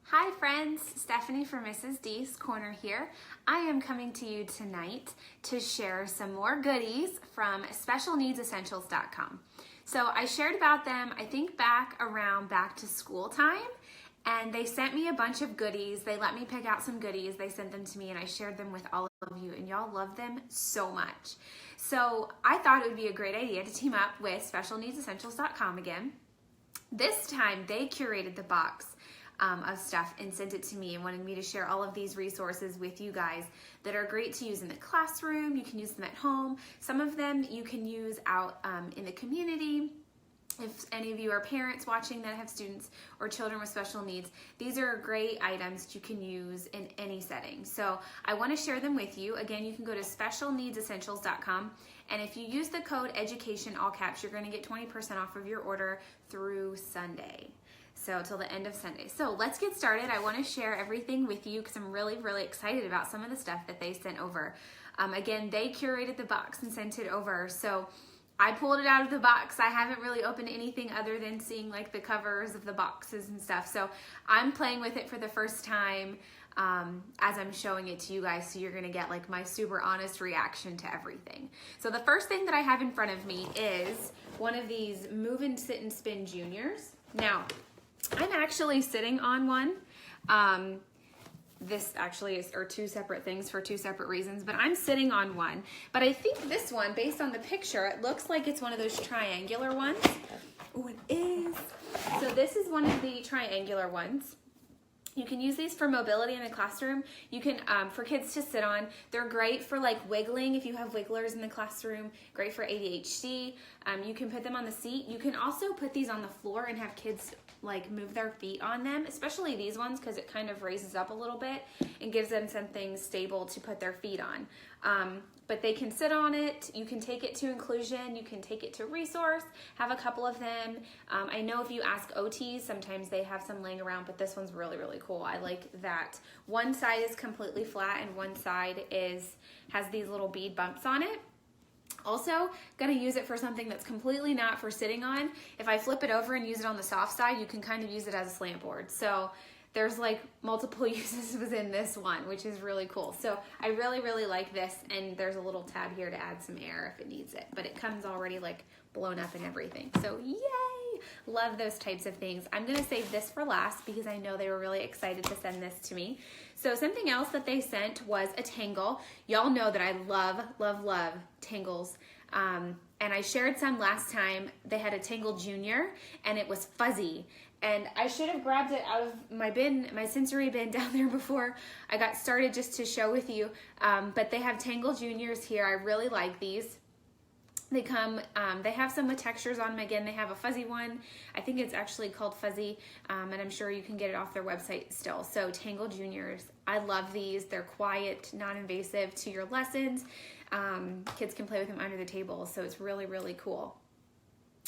Hi friends, Stephanie from Mrs. D's Corner here. I am coming to you tonight to share some more goodies from specialneedsessentials.com. So I shared about them, I think back around back to school time, and they sent me a bunch of goodies. They let me pick out some goodies. They sent them to me and I shared them with all of you, and y'all love them so much. So I thought it would be a great idea to team up with specialneedsessentials.com again. This time they curated the box of stuff and sent it to me and wanted me to share all of these resources with you guys that are great to use in the classroom. You can use them at home. Some of them you can use out in the community. If any of you are parents watching that have students or children with special needs, these are great items that you can use in any setting. So I want to share them with you. Again, you can go to specialneedsessentials.com, and if you use the code EDUCATION, all caps, you're going to get 20% off of your order through Sunday. So till the end of Sunday. So let's get started. I want to share everything with you because I'm really, really excited about some of the stuff that they sent over. Again, they curated the box and sent it over. So I pulled it out of the box. I haven't really opened anything other than seeing like the covers of the boxes and stuff. So I'm playing with it for the first time as I'm showing it to you guys. So you're going to get like my super honest reaction to everything. So the first thing that I have in front of me is one of these Move and Sit and Spin Juniors. Now, I'm actually sitting on one. This actually are two separate things for two separate reasons, but I'm sitting on one. But I think this one, based on the picture, it looks like it's one of those triangular ones. Oh, it is. So this is one of the triangular ones. You can use these for mobility in the classroom. You can, for kids to sit on. They're great for like wiggling if you have wigglers in the classroom. Great for ADHD. You can put them on the seat. You can also put these on the floor and have kids like move their feet on them, especially these ones because it kind of raises up a little bit and gives them something stable to put their feet on. But they can sit on it. You can take it to inclusion. You can take it to resource. Have a couple of them. I know if you ask OTs, sometimes they have some laying around, but this one's really, really cool. I like that one side is completely flat and one side has these little bead bumps on it. Also, gonna use it for something that's completely not for sitting on. If I flip it over and use it on the soft side, you can kind of use it as a slant board. So there's like multiple uses within this one, which is really cool. So I really, really like this, and there's a little tab here to add some air if it needs it, but it comes already like blown up and everything. So yay! Love those types of things. I'm gonna save this for last because I know they were really excited to send this to me. So something else that they sent was a Tangle. Y'all know that I love, love, love Tangles. And I shared some last time. They had a Tangle Junior and it was fuzzy. And I should have grabbed it out of my bin, my sensory bin down there before I got started just to show with you. But they have Tangle Juniors here. I really like these. They come, they have some with textures on them. Again, they have a fuzzy one. I think it's actually called Fuzzy, and I'm sure you can get it off their website still. So Tangle Juniors, I love these. They're quiet, non-invasive to your lessons. Kids can play with them under the table, so it's really, really cool.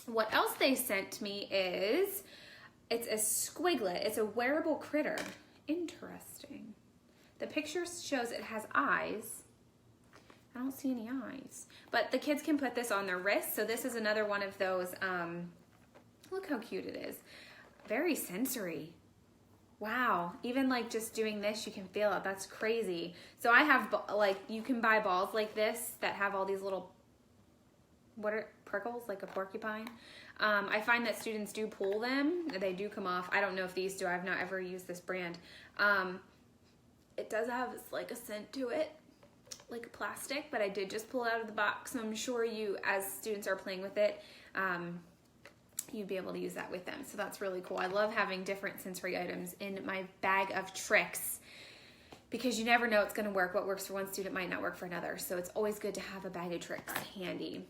What else they sent me is, it's a squiglet. It's a wearable critter. Interesting. The picture shows it has eyes. I don't see any eyes, but the kids can put this on their wrists. So this is another one of those, look how cute it is. Very sensory. Wow. Even like just doing this, you can feel it. That's crazy. So I have like, you can buy balls like this that have all these little, what are prickles, like a porcupine. I find that students do pull them. They do come off. I don't know if these do. I've not ever used this brand. It does have like a scent to it, like plastic, but I did just pull it out of the box. So I'm sure you, as students are playing with it, you'd be able to use that with them. So that's really cool. I love having different sensory items in my bag of tricks because you never know it's going to work. What works for one student might not work for another. So it's always good to have a bag of tricks handy.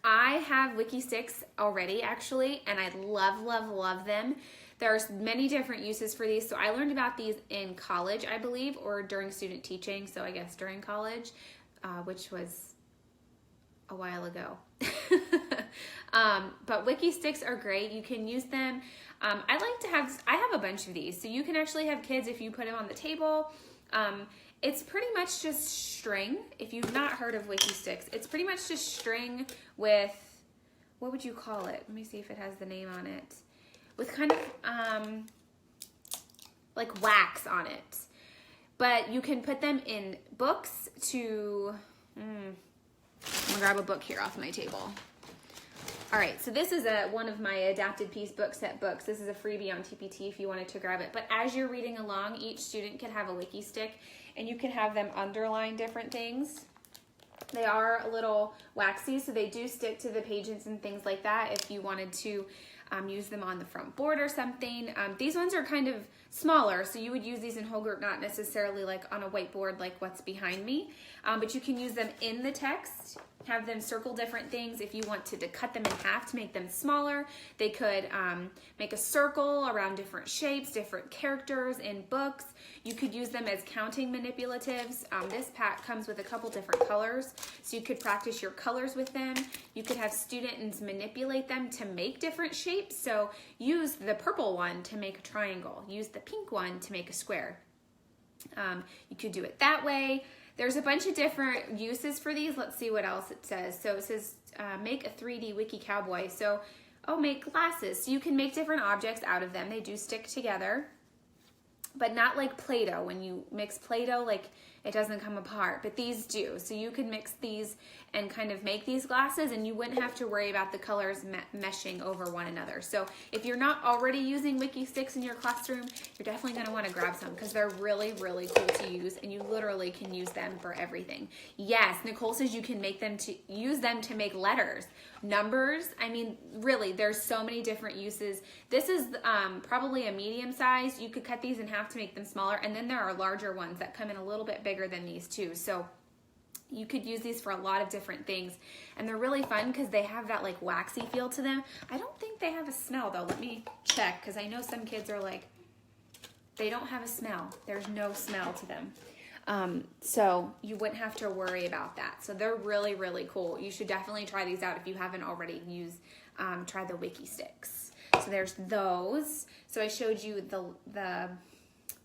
I have Wicky sticks already actually, and I love, love, love them. There's many different uses for these. So I learned about these in college, I believe, or during student teaching. So I guess during college, which was a while ago. But Wicky sticks are great. You can use them. I have a bunch of these. So you can actually have kids if you put them on the table. It's pretty much just string. If you've not heard of Wicky sticks, it's pretty much just string with, what would you call it? Let me see if it has the name on it. With kind of like wax on it. But you can put them in books to, I'm gonna grab a book here off my table. All right, so this is one of my adapted piece book set books. This is a freebie on TPT if you wanted to grab it. But as you're reading along, each student could have a Wicky stick, and you can have them underline different things. They are a little waxy, so they do stick to the pages and things like that if you wanted to use them on the front board or something. These ones are kind of smaller, so you would use these in whole group, not necessarily like on a whiteboard like what's behind me, but you can use them in the text, have them circle different things. If you wanted to cut them in half to make them smaller, they could make a circle around different shapes, different characters in books. You could use them as counting manipulatives. This pack comes with a couple different colors, so you could practice your colors with them. You could have students manipulate them to make different shapes. So use the purple one to make a triangle. Use the pink one to make a square. You could do it that way. There's a bunch of different uses for these. Let's see what else it says. So it says make a 3D Wicky cowboy. So, make glasses. So you can make different objects out of them. They do stick together, but not like Play-Doh. When you mix Play-Doh, like it doesn't come apart, but these do. So you could mix these and kind of make these glasses, and you wouldn't have to worry about the colors meshing over one another. So if you're not already using Wicky sticks in your classroom, you're definitely going to want to grab some because they're really, really cool to use, and you literally can use them for everything. Yes, Nicole says you can use them to make letters, numbers. I mean, really, there's so many different uses. This is probably a medium size. You could cut these in half to make them smaller, and then there are larger ones that come in a little bit bigger than these too. So you could use these for a lot of different things, and they're really fun because they have that like waxy feel to them. I don't think they have a smell though. Let me check, because I know some kids are like, they don't have a smell. There's no smell to them. So you wouldn't have to worry about that. So they're really, really cool. You should definitely try these out if you haven't already try the Wicky sticks. So there's those. So I showed you the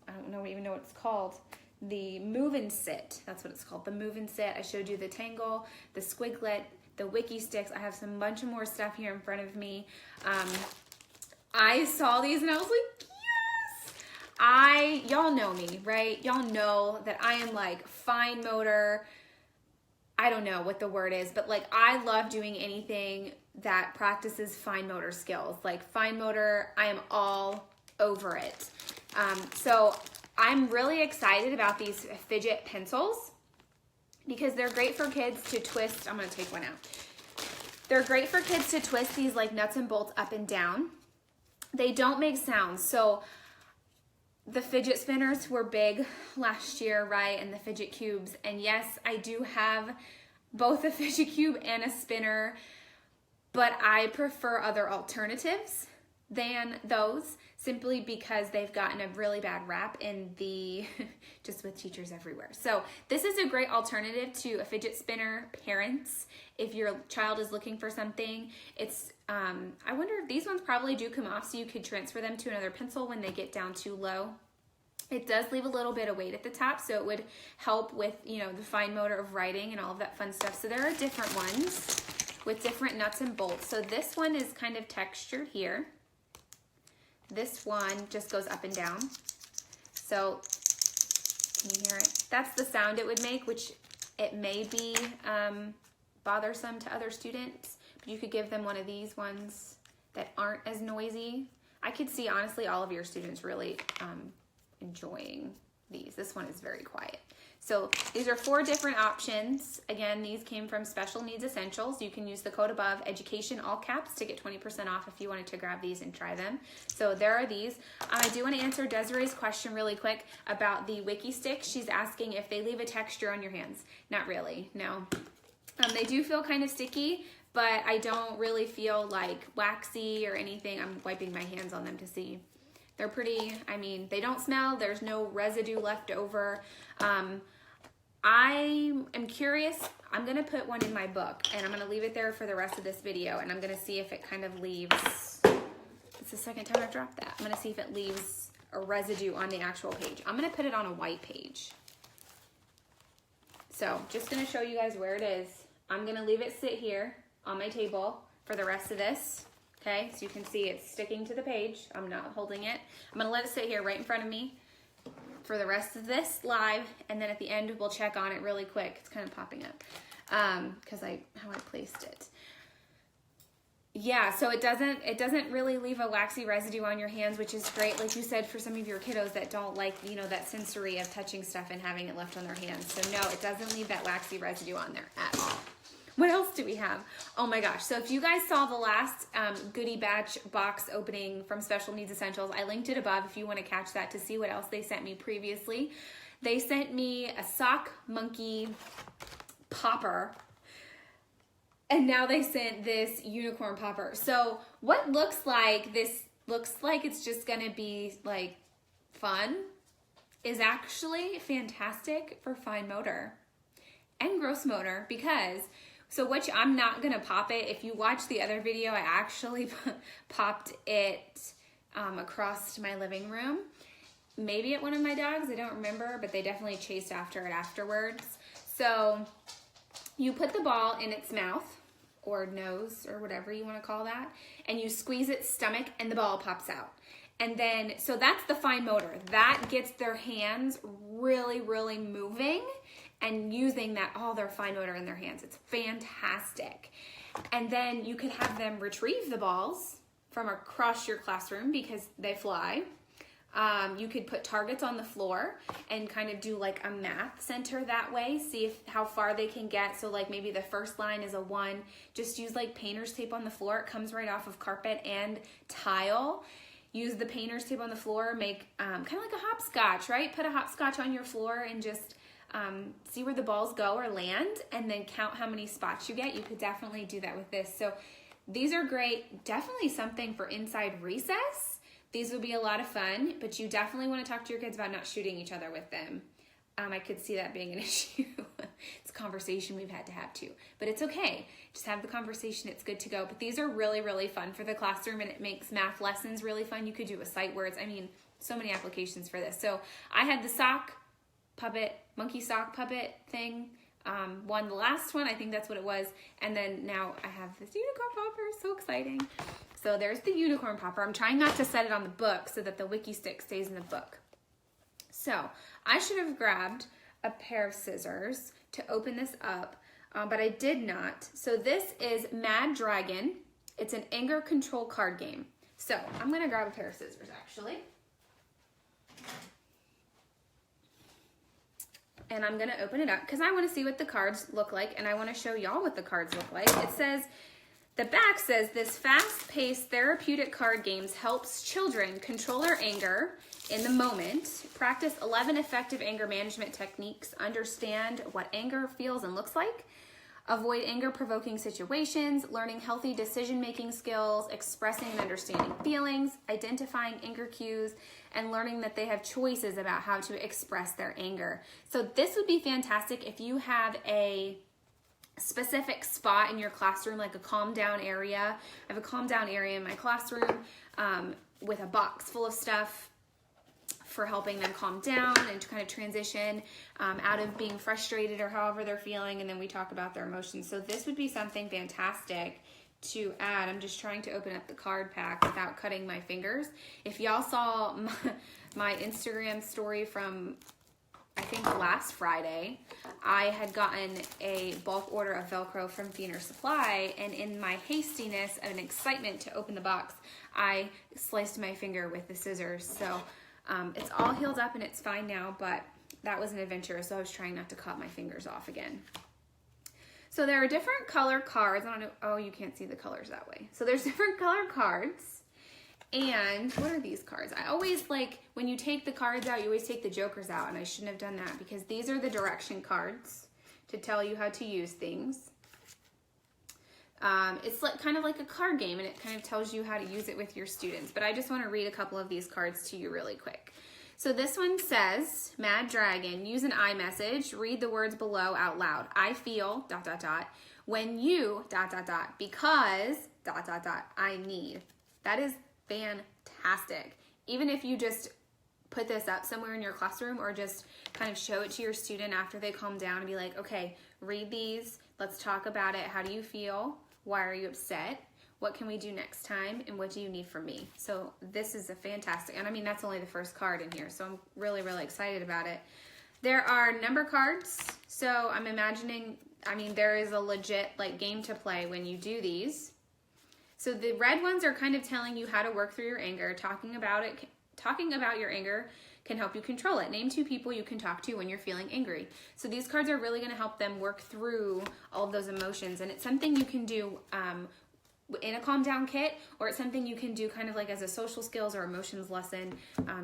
I don't even know what it's called. The move and sit, that's what it's called, the move and sit. I showed you the Tangle, the Squiglet, the Wicky sticks. I have some bunch of more stuff here in front of me. I saw these and I was like, yes! Y'all know me, right? Y'all know that I am like fine motor. I don't know what the word is, but like I love doing anything that practices fine motor skills. Like fine motor, I am all over it. So I'm really excited about these fidget pencils because they're great for kids to twist. I'm going to take one out. They're great for kids to twist these like nuts and bolts up and down. They don't make sounds. So the fidget spinners were big last year, right? And the fidget cubes. And yes, I do have both a fidget cube and a spinner, but I prefer other alternatives than those, simply because they've gotten a really bad rap in the just with teachers everywhere. So this is a great alternative to a fidget spinner, parents, if your child is looking for something. It's I wonder if these ones probably do come off, so you could transfer them to another pencil when they get down too low. It does leave a little bit of weight at the top, so it would help with, the fine motor of writing and all of that fun stuff. So there are different ones with different nuts and bolts. So this one is kind of textured here. This one just goes up and down. So can you hear it? That's the sound it would make, which it may be bothersome to other students, but you could give them one of these ones that aren't as noisy. I could see, honestly, all of your students really enjoying these. This one is very quiet. So these are 4 different options. Again, these came from Special Needs Essentials. You can use the code above, education, all caps, to get 20% off if you wanted to grab these and try them. So there are these. I do want to answer Desiree's question really quick about the Wicky sticks. She's asking if they leave a texture on your hands. Not really, no. They do feel kind of sticky, but I don't really feel like waxy or anything. I'm wiping my hands on them to see. They're pretty, they don't smell. There's no residue left over. I am curious. I'm going to put one in my book, and I'm going to leave it there for the rest of this video, and I'm going to see if it kind of leaves, it's the second time I've dropped that. I'm going to see if it leaves a residue on the actual page. I'm going to put it on a white page. So just going to show you guys where it is. I'm going to leave it sit here on my table for the rest of this. Okay, so you can see it's sticking to the page. I'm not holding it. I'm going to let it sit here right in front of me. for the rest of this live, and then at the end we'll check on it really quick. It's kind of popping up because how I placed it. Yeah, so it doesn't really leave a waxy residue on your hands, which is great, like you said, for some of your kiddos that don't like, you know, that sensory of touching stuff and having it left on their hands. So no, it doesn't leave that waxy residue on there at all. What else do we have? Oh my gosh. So if you guys saw the last goodie batch box opening from Special Needs Essentials, I linked it above if you want to catch that to see what else they sent me previously. They sent me a sock monkey popper, and now they sent this unicorn popper. So what looks like it's just gonna be like fun is actually fantastic for fine motor and gross motor, because I'm not gonna pop it. If you watch the other video, I actually popped it across my living room. Maybe at one of my dogs, I don't remember, but they definitely chased after it afterwards. So you put the ball in its mouth or nose or whatever you want to call that, and you squeeze its stomach and the ball pops out. And then, so that's the fine motor. That gets their hands really, really moving and using all their fine motor in their hands. It's fantastic. And then you could have them retrieve the balls from across your classroom because they fly. You could put targets on the floor and kind of do like a math center that way. See how far they can get. So like maybe the first line is a 1. Just use like painter's tape on the floor. It comes right off of carpet and tile. Use the painter's tape on the floor. Make kind of like a hopscotch, right? Put a hopscotch on your floor and just see where the balls go or land, and then count how many spots you get. You could definitely do that with this. So these are great. Definitely something for inside recess. These would be a lot of fun, but you definitely want to talk to your kids about not shooting each other with them. I could see that being an issue. It's a conversation we've had to have too, but it's okay. Just have the conversation. It's good to go. But these are really, really fun for the classroom, and it makes math lessons really fun. You could do a sight words. I mean, so many applications for this. So I had the monkey sock puppet thing. Won the last one. I think that's what it was. And then now I have this unicorn popper. So exciting. So there's the unicorn popper. I'm trying not to set it on the book so that the Wicky stick stays in the book. So I should have grabbed a pair of scissors to open this up, but I did not. So this is Mad Dragon. It's an anger control card game. So I'm going to grab a pair of scissors actually. And I'm going to open it up because I want to see what the cards look like, and I want to show y'all what the cards look like. It says, the back says, this fast-paced therapeutic card games helps children control their anger in the moment, practice 11 effective anger management techniques, understand what anger feels and looks like, avoid anger-provoking situations, learning healthy decision-making skills, expressing and understanding feelings, identifying anger cues, and learning that they have choices about how to express their anger. So this would be fantastic if you have a specific spot in your classroom, like a calm down area. I have a calm down area in my classroom with a box full of stuff for helping them calm down and to kind of transition out of being frustrated or however they're feeling, and then we talk about their emotions. So this would be something fantastic to add. I'm just trying to open up the card pack without cutting my fingers. If y'all saw my Instagram story from, I think, last Friday, I had gotten a bulk order of Velcro from Fiener Supply, and in my hastiness and excitement to open the box, I sliced my finger with the scissors. So it's all healed up and it's fine now, but that was an adventure, so I was trying not to cut my fingers off again. So there are different color cards. I don't know. Oh, you can't see the colors that way. So there's different color cards. And what are these cards? I always like, when you take the cards out, you always take the jokers out, and I shouldn't have done that because these are the direction cards to tell you how to use things. It's like kind of like a card game, and it kind of tells you how to use it with your students. But I just want to read a couple of these cards to you really quick. So this one says, Mad Dragon, use an iMessage, read the words below out loud. I feel, ... when you, ... because, ... I need. That is fantastic. Even if you just put this up somewhere in your classroom or just kind of show it to your student after they calm down and be like, okay, read these. Let's talk about it. How do you feel? Why are you upset? What can we do next time? And what do you need from me? So this is a fantastic, and I mean, that's only the first card in here. So I'm really, really excited about it. There are number cards. So I'm imagining, I mean, there is a legit like game to play when you do these. So the red ones are kind of telling you how to work through your anger. Talking about your anger can help you control it. Name 2 people you can talk to when you're feeling angry. So these cards are really going to help them work through all of those emotions. And it's something you can do in a calm down kit, or it's something you can do kind of like as a social skills or emotions lesson,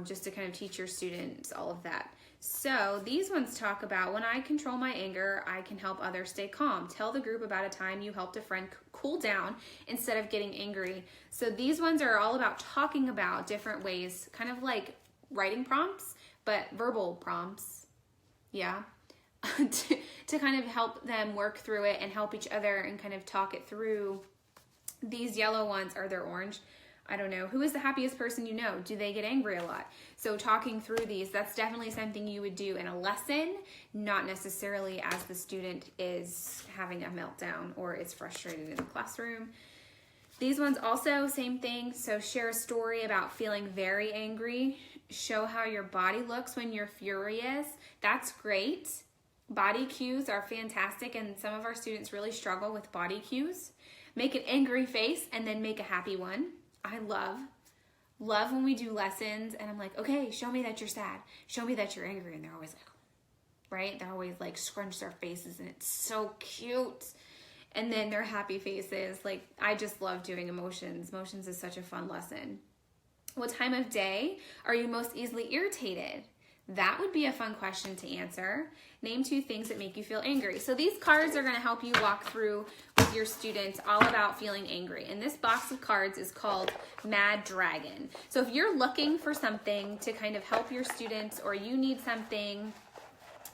just to kind of teach your students all of that. So these ones talk about, when I control my anger, I can help others stay calm. Tell the group about a time you helped a friend cool down instead of getting angry. So these ones are all about talking about different ways, kind of like writing prompts, but verbal prompts. Yeah. to kind of help them work through it and help each other and kind of talk it through. These yellow ones, are they're orange? I don't know. Who is the happiest person you know? Do they get angry a lot? So talking through these, that's definitely something you would do in a lesson, not necessarily as the student is having a meltdown or is frustrated in the classroom. These ones also, same thing. So share a story about feeling very angry. Show how your body looks when you're furious. That's great. Body cues are fantastic, and some of our students really struggle with body cues. Make an angry face and then make a happy one. I love when we do lessons and I'm like, okay, show me that you're sad. Show me that you're angry. And they're always like, right? They're always like scrunch their faces and it's so cute. And then their happy faces. Like, I just love doing emotions. Emotions is such a fun lesson. What time of day are you most easily irritated? That would be a fun question to answer. Name 2 things that make you feel angry. So these cards are going to help you walk through with your students all about feeling angry. And this box of cards is called Mad Dragon. So if you're looking for something to kind of help your students, or you need something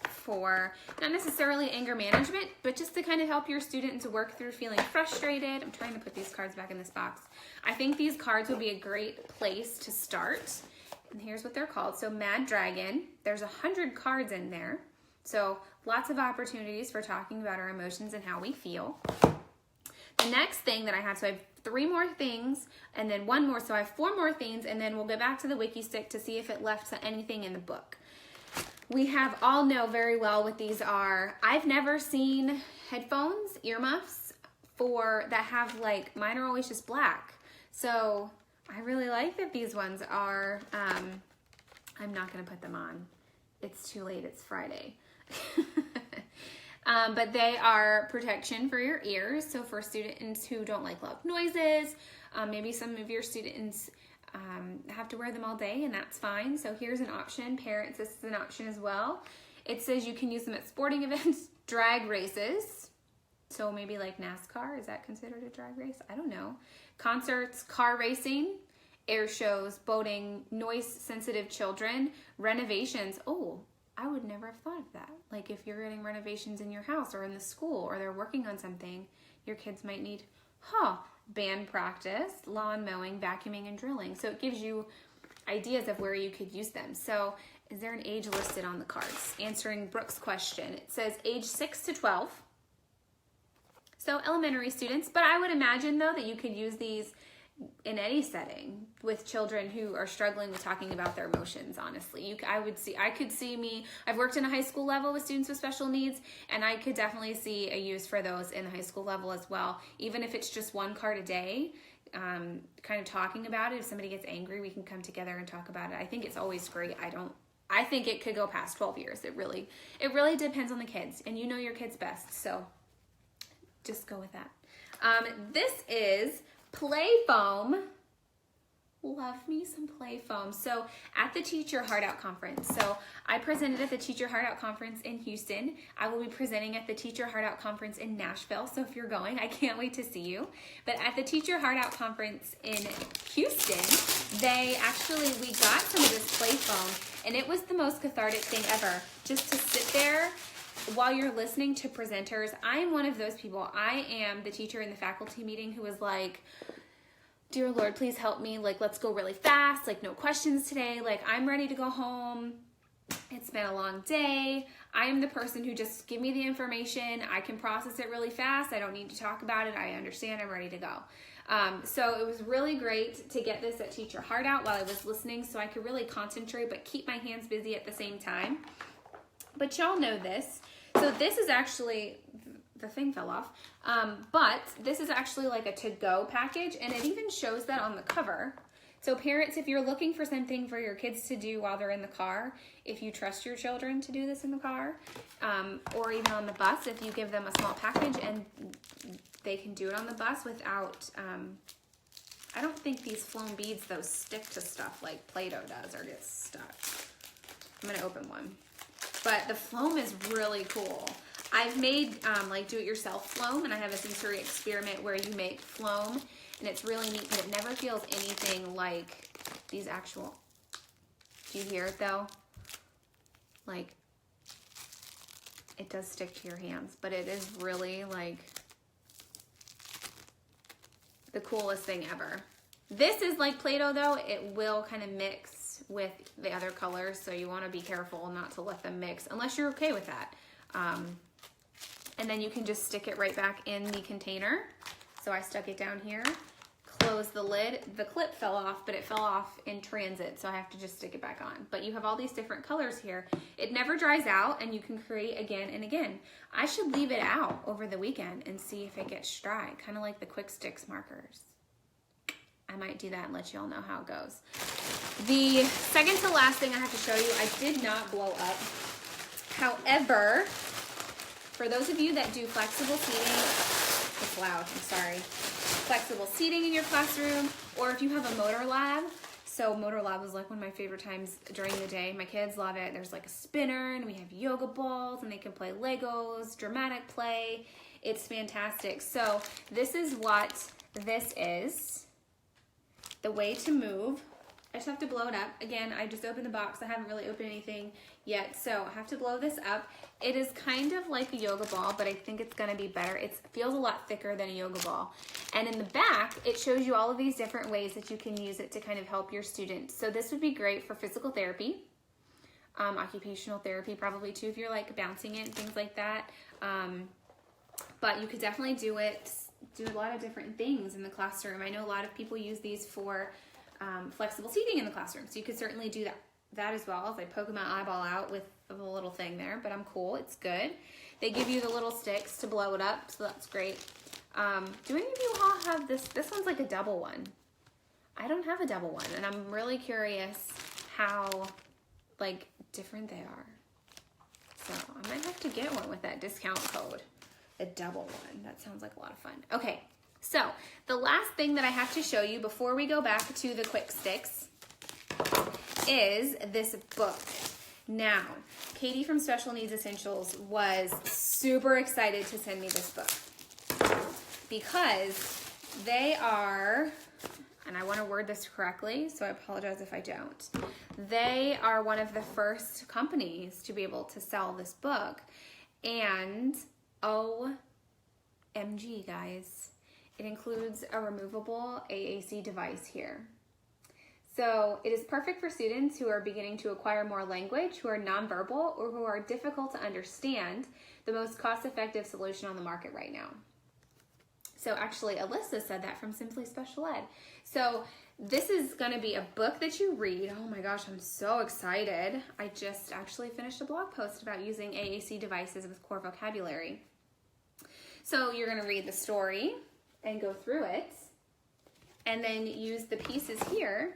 for not necessarily anger management, but just to kind of help your students work through feeling frustrated. I'm trying to put these cards back in this box. I think these cards would be a great place to start. And here's what they're called. So Mad Dragon, there's 100 cards in there. So lots of opportunities for talking about our emotions and how we feel. The next thing that I have, so I have 3 more things and then 1 more. So I have 4 more things, and then we'll go back to the Wicky stick to see if it left anything in the book. We have all know very well what these are. I've never seen headphones, earmuffs, that have like, mine are always just black. So I really like that these ones are, I'm not going to put them on. It's too late. It's Friday. But they are protection for your ears. So for students who don't like loud noises, maybe some of your students have to wear them all day, and that's fine. So here's an option. Parents, this is an option as well. It says you can use them at sporting events, drag races. So maybe like NASCAR, is that considered a drag race? I don't know. Concerts, car racing, air shows, boating, noise-sensitive children, renovations. Oh, I would never have thought of that. Like if you're getting renovations in your house or in the school, or they're working on something, your kids might need, band practice, lawn mowing, vacuuming, and drilling. So it gives you ideas of where you could use them. So is there an age listed on the cards? Answering Brooke's question. It says age 6 to 12. So elementary students, but I would imagine though that you could use these in any setting with children who are struggling with talking about their emotions. Honestly, I could see me, I've worked in a high school level with students with special needs, and I could definitely see a use for those in the high school level as well. Even if it's just 1 card a day, kind of talking about it. If somebody gets angry, we can come together and talk about it. I think it's always great. I think it could go past 12 years. It really depends on the kids, and you know your kids best. So just go with that. This is play foam. Love me some play foam. So at the Teach Your Heart Out Conference. So I presented at the Teach Your Heart Out Conference in Houston. I will be presenting at the Teach Your Heart Out Conference in Nashville. So if you're going, I can't wait to see you. But at the Teach Your Heart Out Conference in Houston, we got some of this play foam, and it was the most cathartic thing ever. Just to sit there while you're listening to presenters. I am one of those people. I am the teacher in the faculty meeting who was like, dear Lord, please help me. Like, let's go really fast. Like, no questions today. Like, I'm ready to go home. It's been a long day. I am the person who just give me the information. I can process it really fast. I don't need to talk about it. I understand. I'm ready to go. So it was really great to get this at Teach Your Heart Out while I was listening so I could really concentrate but keep my hands busy at the same time. But y'all know this. So this is actually, the thing fell off, but this is actually like a to-go package, and it even shows that on the cover. So parents, if you're looking for something for your kids to do while they're in the car, if you trust your children to do this in the car, or even on the bus, if you give them a small package and they can do it on the bus without, I don't think these flown beads, though, stick to stuff like Play-Doh does or get stuck. I'm going to open one. But the foam is really cool. I've made like do-it-yourself foam, and I have a sensory experiment where you make foam, and it's really neat, but it never feels anything like these actual, do you hear it though? Like, it does stick to your hands, but it is really like the coolest thing ever. This is like Play-Doh though. It will kind of mix with the other colors, so you want to be careful not to let them mix unless you're okay with that. And then you can just stick it right back in the container. So I stuck it down here, close the lid. The clip fell off, but it fell off in transit, so I have to just stick it back on. But you have all these different colors here. It never dries out, and you can create again and again. I should leave it out over the weekend and see if it gets dry, kind of like the Quick Sticks markers. I might do that and let you all know how it goes. The second to last thing I have to show you, I did not blow up. However, for those of you that do flexible seating, it's loud, I'm sorry. Flexible seating in your classroom, or if you have a motor lab. So motor lab is like one of my favorite times during the day. My kids love it. There's like a spinner, and we have yoga balls, and they can play Legos, dramatic play. It's fantastic. So this is what this is. The way to move. I just have to blow it up. Again, I just opened the box. I haven't really opened anything yet, so I have to blow this up. It is kind of like a yoga ball, but I think it's gonna be better. It feels a lot thicker than a yoga ball. And in the back, it shows you all of these different ways that you can use it to kind of help your students. So this would be great for physical therapy, occupational therapy probably too, if you're like bouncing it and things like that. But you could definitely do a lot of different things in the classroom. I know a lot of people use these for flexible seating in the classroom, so you could certainly do that as well. If I poke my eyeball out with the little thing there, but I'm cool, it's good. They give you the little sticks to blow it up, so that's great. Do any of you all have this? This one's like a double one. I don't have a double one, and I'm really curious how like different they are. So I might have to get one with that discount code. A double one. That sounds like a lot of fun. Okay, so the last thing that I have to show you before we go back to the Quick Sticks is this book. Now, Katie from Special Needs Essentials was super excited to send me this book because they are, and I want to word this correctly, so I apologize if I don't. They are one of the first companies to be able to sell this book, and OMG, guys, it includes a removable AAC device here. So it is perfect for students who are beginning to acquire more language, who are nonverbal, or who are difficult to understand, the most cost-effective solution on the market right now. So actually, Alyssa said that from Simply Special Ed. So this is going to be a book that you read. Oh my gosh, I'm so excited. I just actually finished a blog post about using AAC devices with core vocabulary. So you're going to read the story and go through it, and then use the pieces here.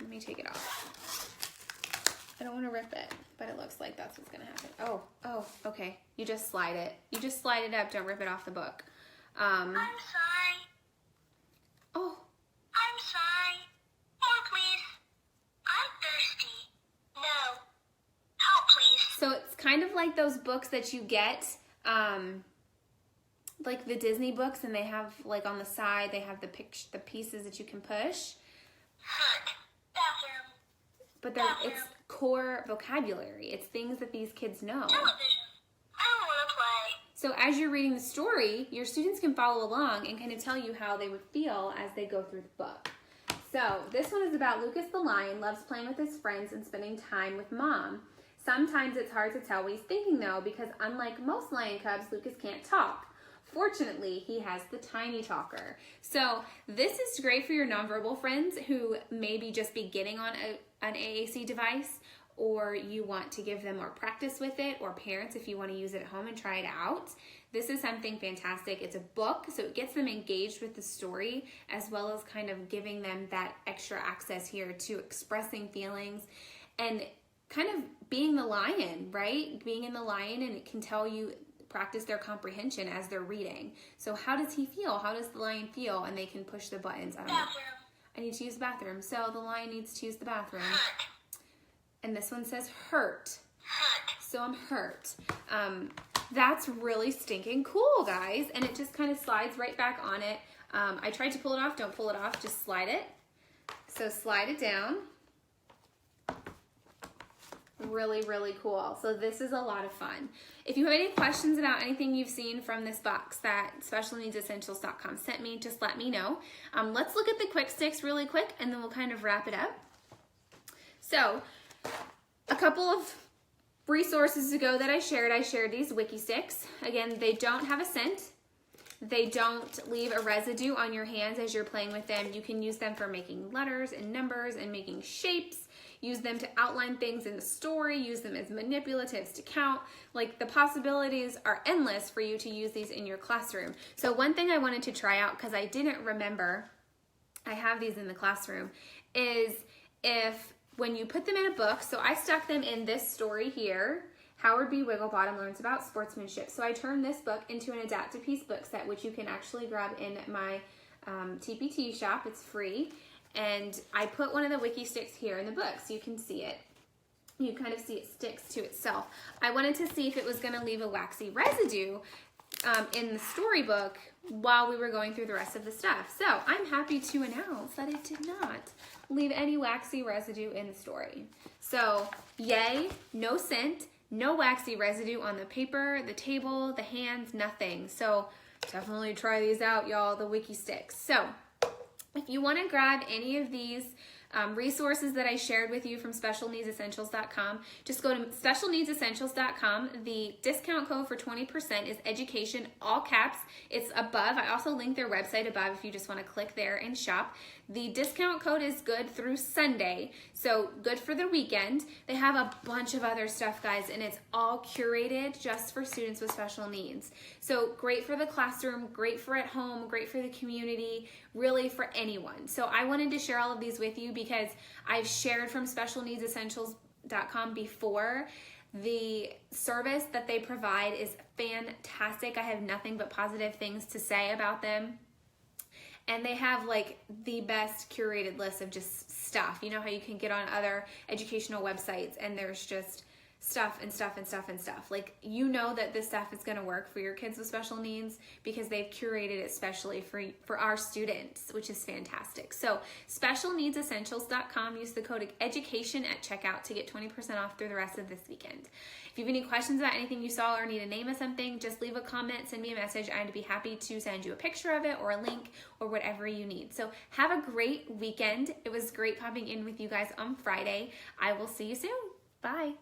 Let me take it off. I don't want to rip it, but it looks like that's what's going to happen. Oh, okay. You just slide it. You just slide it up. Don't rip it off the book. I'm sorry. Oh. I'm sorry. More, please. I'm thirsty. No. Help, please. So it's kind of like those books that you get, like the Disney books, and they have, like on the side, they have the pieces that you can push. Bathroom. But it's core vocabulary. It's things that these kids know. Television. I don't want to play. So as you're reading the story, your students can follow along and kind of tell you how they would feel as they go through the book. So this one is about Lucas the lion, loves playing with his friends and spending time with mom. Sometimes it's hard to tell what he's thinking though, because unlike most lion cubs, Lucas can't talk. Fortunately, he has the Tiny Talker. So this is great for your nonverbal friends who maybe just be getting on an AAC device, or you want to give them more practice with it, or parents if you want to use it at home and try it out. This is something fantastic. It's a book, so it gets them engaged with the story, as well as kind of giving them that extra access here to expressing feelings and kind of being the lion, right? Being in the lion, and it can tell you, practice their comprehension as they're reading. So how does he feel? How does the lion feel? And they can push the buttons. I don't know. I need to use the bathroom. So the lion needs to use the bathroom. And this one says hurt. So I'm hurt. That's really stinking cool, guys. And it just kind of slides right back on it. I tried to pull it off. Don't pull it off. Just slide it. So slide it down. Really, really cool. So this is a lot of fun. If you have any questions about anything you've seen from this box that specialneedsessentials.com sent me, just let me know. Let's look at the quick sticks really quick, and then we'll kind of wrap it up. So a couple of resources ago that I shared these Wicky sticks. Again, they don't have a scent. They don't leave a residue on your hands as you're playing with them. You can use them for making letters and numbers and making shapes. Use them to outline things in the story. Use them as manipulatives to count. Like, the possibilities are endless for you to use these in your classroom. So one thing I wanted to try out, because I didn't remember I have these in the classroom, is if when you put them in a book, so I stuck them in this story here, Howard B. Wigglebottom Learns About Sportsmanship. So I turned this book into an Adapt a Piece book set, which you can actually grab in my TPT shop. It's free. And I put one of the Wicky sticks here in the book so you can see it. You kind of see it sticks to itself. I wanted to see if it was going to leave a waxy residue in the storybook while we were going through the rest of the stuff. So I'm happy to announce that it did not leave any waxy residue in the story. So yay, no scent, no waxy residue on the paper, the table, the hands, nothing. So definitely try these out, y'all, the Wicky sticks. So if you want to grab any of these resources that I shared with you from specialneedsessentials.com, just go to specialneedsessentials.com. The discount code for 20% is education, all caps. It's above. I also link their website above if you just want to click there and shop. The discount code is good through Sunday, so good for the weekend. They have a bunch of other stuff, guys, and it's all curated just for students with special needs. So great for the classroom, great for at home, great for the community, really for anyone. So I wanted to share all of these with you because I've shared from specialneedsessentials.com before. The service that they provide is fantastic. I have nothing but positive things to say about them. And they have like the best curated list of just stuff. You know how you can get on other educational websites and there's just stuff and stuff and stuff and stuff. Like, you know that this stuff is going to work for your kids with special needs because they've curated it especially for our students, which is fantastic. So specialneedsessentials.com, use the code education at checkout to get 20% off through the rest of this weekend. If you have any questions about anything you saw or need a name of something, just leave a comment, send me a message. I'd be happy to send you a picture of it or a link or whatever you need. So have a great weekend. It was great popping in with you guys on Friday. I will see you soon. Bye.